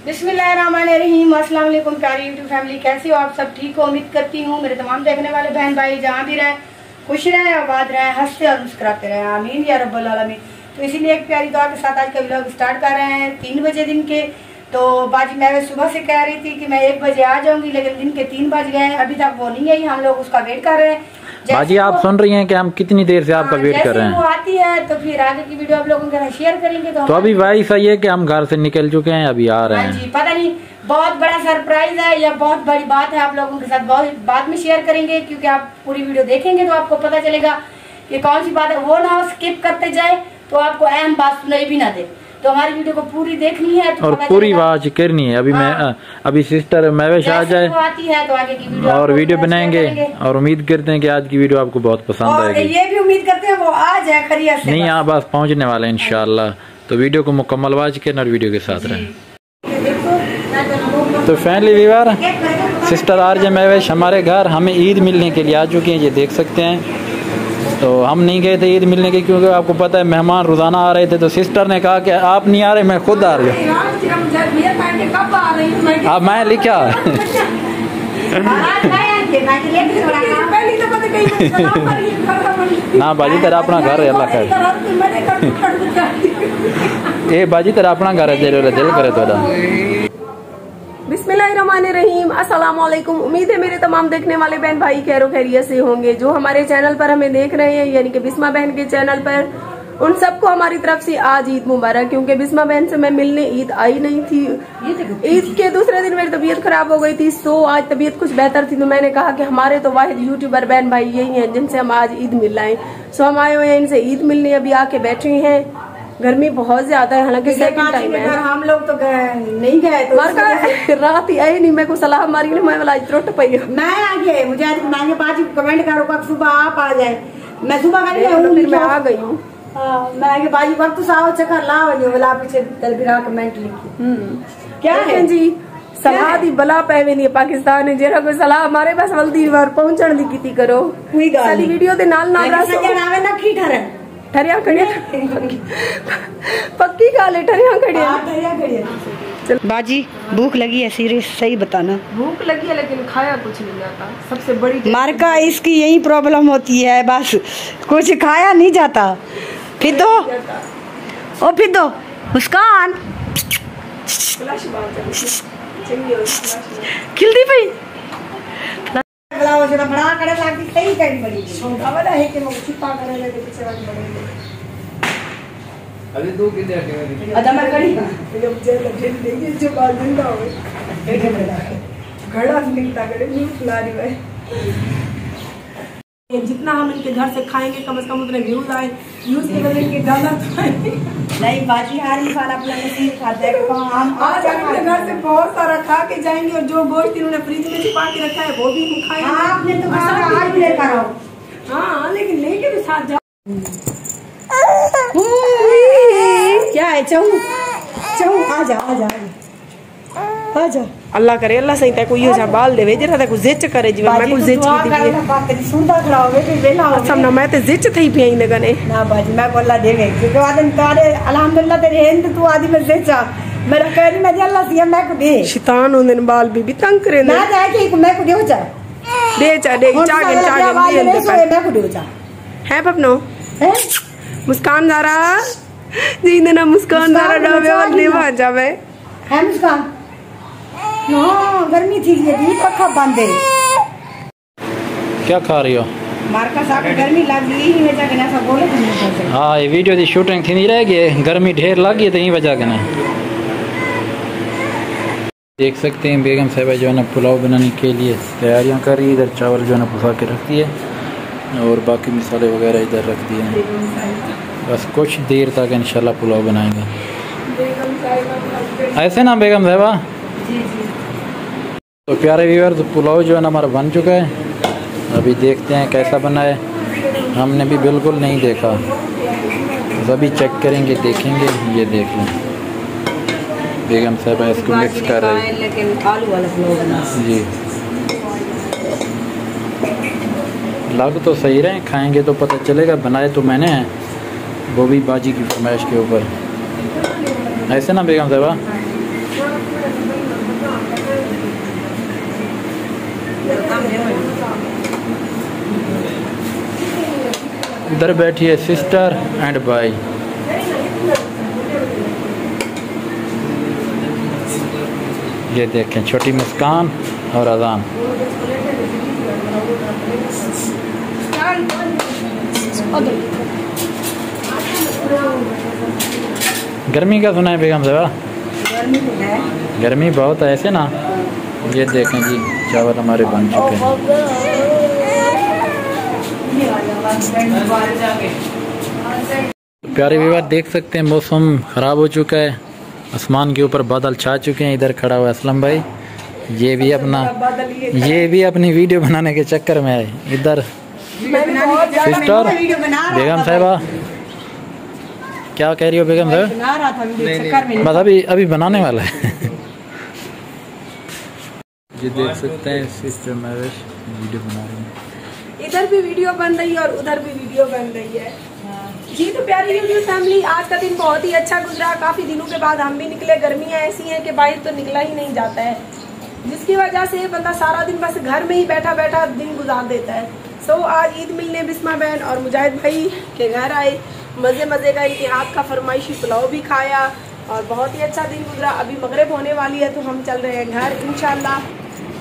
बिस्मिल्लाहिर्रहमानिर्रहीम। अस्सलाम वालेकुम प्यारी यूट्यूब फैमिली, कैसी हो आप सब? ठीक हो? उम्मीद करती हूँ मेरे तमाम देखने वाले बहन भाई जहाँ भी रहे खुश रहे, आबाद रहे, हंसते और मुस्कुराते रहे, आमीन या रब्बुल आलमीन। तो इसीलिए एक प्यारी दुआ के साथ आज का व्लॉग स्टार्ट कर रहे हैं 3 बजे दिन के। तो बाजी मैं सुबह से कह रही थी कि मैं 1 बजे आ जाऊंगी, लेकिन दिन के 3 बज गए, अभी तक वो नहीं आई। हम लोग उसका वेट कर रहे हैं। बाजी आप सुन रही हैं कि हम कितनी देर से आपका वेट कर रहे हैं। वो आती है तो फिर आगे की वीडियो आप लोगों के साथ शेयर करेंगे। तो अभी वही सही है कि हम घर से निकल चुके हैं, अभी आ रहे हैं। जी, पता नहीं बहुत बड़ा सरप्राइज है या बहुत बड़ी बात है, आप लोगों के साथ बहुत बाद में शेयर करेंगे, क्योंकि आप पूरी वीडियो देखेंगे तो आपको पता चलेगा कि कौन सी बात है। वो ना स्किप करते जाए तो आपको अहम बात सुनाई भी ना दे। तो हमारी वीडियो को पूरी देखनी है तो और पूरी बात करनी है। अभी मैं अभी सिस्टर महवेश आ जाए आती है तो आगे की वीडियो और वीडियो बनाएंगे, और उम्मीद करते हैं कि आज की वीडियो आपको बहुत पसंद आएगी। ये भी उम्मीद करते हैं वो आ जाए खैरियत से। नहीं, यहाँ बस पहुँचने वाले हैं इंशाल्लाह। तो वीडियो को मुकम्मल वाच करना और वीडियो के साथ रहें। तो family viewer, sister RJ Mahwish हमारे घर हमें ईद मिलने के लिए आ चुकी हैं, ये देख सकते हैं। तो हम नहीं गए थे ईद मिलने के, क्योंकि आपको पता है मेहमान रोजाना आ रहे थे। तो सिस्टर ने कहा कि आप नहीं आ रहे, मैं खुद आ रही हूँ। अब मैं लिखा ना बाजी तेरा अपना घर है, अल्लाह खैर। ए बाजी तेरा अपना घर है, दिल करे थोड़ा। बिस्मिल्लाहिर्रहमानिर्रहीम। अस्सलाम वालेकुम। उम्मीद है मेरे तमाम देखने वाले बहन भाई खैरो खैरियत से होंगे। जो हमारे चैनल पर हमें देख रहे हैं, यानी कि बिस्मा बहन के चैनल पर, उन सबको हमारी तरफ से आज ईद मुबारक। क्योंकि बिस्मा बहन से मैं मिलने ईद आई नहीं थी। ईद के दूसरे दिन मेरी तबीयत खराब हो गई थी, सो आज तबीयत कुछ बेहतर थी। तो मैंने कहा कि हमारे तो वाहिद यूट्यूबर बहन भाई यही हैं जिनसे हम आज ईद मिल रहे हैं। सो हम आए हुए हैं इनसे ईद मिलने, अभी आके बैठे हैं। गर्मी बहुत ज्यादा है, हालांकि सेकंड टाइम है। हम लोग तो नहीं गए तो रात ही आई नहीं, मैं को सलाह मारी ना, मैं वाला त्रुट पई मैं आ गए। मुझे आज मांगे बाजी कमेंट करो कब सुबह आप आ जाए। मैं सुबह कर फिर मैं आ गई हूँ। मैं आगे बाजी वक्त साओ चक्कर ला वाला पीछे तलबिरा कमेंट लिखी। क्या है जी सलाह दी बला पैवे नहीं पाकिस्तान ने जेरा कोई सलाह हमारे पास वल्दी बार पहुंचण दी कीती करो। कोई गाल वीडियो दे नाल नाल आवे ना की ठहरे ठरिया खड़िया पक्की गाल है, ठरिया खड़िया। बाजी भूख लगी है, सीरियस सही बताना। भूख लगी है लेकिन खाया कुछ नहीं जाता, सबसे बड़ी मार्का इसकी यही प्रॉब्लम होती है, बस कुछ खाया नहीं जाता। फिर दो ओ फिर दो मुस्कान खिलती पई बड़ा करे लागती सही करी बड़ी वाला है कि मुझे छिपा करे ले पीछे वाली बड़ी अभी 2 किधर है अदा मैं करी जब जेल देखिए जो बाल जिंदा हो घड़ा निकलता करे न्यूज़ ला रही है। जितना हम इनके घर से खाएंगे कम से कम उतने व्यूज आए, व्यूज के वजह इनके ज्यादा नहीं बाजी हर साल अपना नसीब खाता है। हम आज अपने घर से बहुत सारा खा के जाएंगे, और जो गोश्त इन्होंने फ्रिज में छिपा के रखा है वो भी हम खाएंगे। आपने तो आज भी लेकर आओ। हाँ लेकिन लेके भी साथ जाओ। क्या है चहू चहू आजा आजा आजा। अल्लाह करे अल्लाह सही तक कोई जा बाल देवे जरा तक जिच करे जीवन मैं कुछ जिच की दी बात तेरी सुनता खड़ा होवे कि वेला हो सब ना मैं ते जिच थई पिया इन गने ना बाजी मैं बोला देवे क्योंकि आदम तारे अल्हम्दुलिल्लाह तेरे हिंद तू आदि में जिचा मेरा कहनी मैं अल्लाह से मैं को दे शैतान होंदे बाल भी तंग करे ना जाए कि मैं को दे जा दे चागन दे मैं को दे जा है पपनो है मुस्कान जरा जी ना मुस्कान जरा डबे और लेवा जावे है मुस्कान ना गर्मी थी ये भी पक्का बंद है। क्या खा रही हो? मार्का साहब गर्मी लग गई ही वजह के ना सब बोले थे। हाँ ये वीडियो की शूटिंग थी नहीं रह गई, गर्मी ढेर लग गई तो यही वजह के ना। देख सकते हैं बेगम साहिबा जो है ना पुलाव बनाने के लिए तैयारियां कर रही है। इधर चावल जो है ना पुसा के रख दिए और बाकी मसाले वगैरह इधर रख दिए हैं। बस कुछ देर तक इंशाल्लाह पुलाव बनाएंगे। ऐसे ना बेगम साहिबा। तो प्यारे व्यूअर, तो पुलाव जो है ना हमारा बन चुका है। अभी देखते हैं कैसा बना है, हमने भी बिल्कुल नहीं देखा, तो अभी चेक करेंगे देखेंगे। ये देख लें बेगम साहब इसको मिक्स कर रही है। लेकिन आलू वाला पुलाव बना जी, लग तो सही रहे, खाएंगे तो पता चलेगा। बनाए तो मैंने हैं, वो भी बाजी की फरमाइश के ऊपर, ऐसे ना बेगम साहबा। उधर बैठी है सिस्टर एंड भाई। ये देखें, छोटी मुस्कान और अजान। गर्मी का सुना है बेगम साहबा? गर्मी बहुत है ऐसे ना। ये देखें जी, चावल हमारे बन चुके हैं। प्यारे विवाह देख सकते हैं, मौसम ख़राब हो चुका है, आसमान के ऊपर बादल छा चुके हैं। इधर खड़ा हुआ है असलम भाई, ये भी अपनी वीडियो बनाने के चक्कर में है। इधर सिस्टर बेगम साहिबा, क्या कह रही हो बेगम साहब? बस अभी बनाने वाला है। ये देख सकते हैं सिस्टर महवेश वीडियो बना रही है। इधर भी वीडियो बन रही है और उधर भी वीडियो बन रही है जी। तो प्यारी यूट्यूब फैमिली, आज का दिन बहुत ही अच्छा गुजरा। काफी दिनों के बाद हम भी निकले। गर्मियाँ ऐसी हैं कि बाहर तो निकला ही नहीं जाता है, जिसकी वजह से बंदा सारा दिन बस घर में ही बैठा बैठा दिन गुजार देता है। सो आज ईद मिलने बिस्मा बहन और मुजाहिद भाई के घर आए। मजे मजे का इनके हाथ का फरमाइशी पुलाव भी खाया और बहुत ही अच्छा दिन गुजरा। अभी मगरिब होने वाली है तो हम चल रहे हैं घर इंशाल्लाह।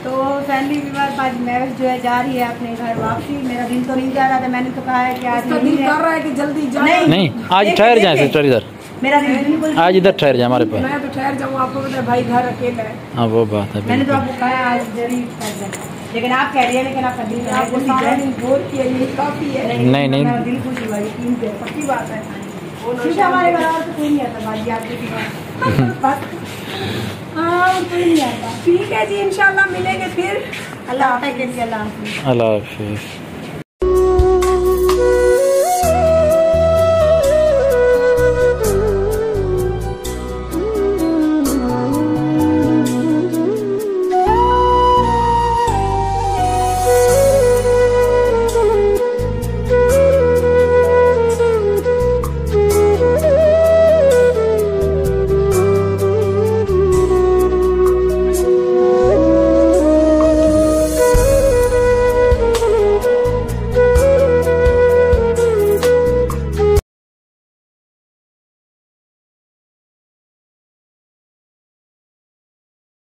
तो फैमिली विवाह आज महवेश जो है जा रही है अपने घर वापसी। मेरा दिल तो नहीं जा रहा था, मैंने तो कहा है कि आज दिल कर रहा है कि जल्दी जाए। नहीं, आज ठहर जाए सिस्टर, इधर मेरा दिल बिल्कुल, आज इधर ठहर जाए हमारे पास। मैं तो ठहर जाऊँ, आपको पता है भाई घर अकेला है। हाँ वो बात है, मैंने तो आपको कहा आज जरूर ठहर जाए, लेकिन आप कह रही है लेकिन आपका दिल आपको सारा दिन बोल किया, ये काफी है। नहीं मेरा दिल खुश हुआ, यकीन पे पक्की बात है। हमारे घर और तो कोई नहीं आता बाजी आपके पास। हाँ कोई नहीं आता। ठीक है जी, इंशाल्लाह मिलेंगे फिर। अल्लाह हाफ़िज़। अल्लाह हाफिज़।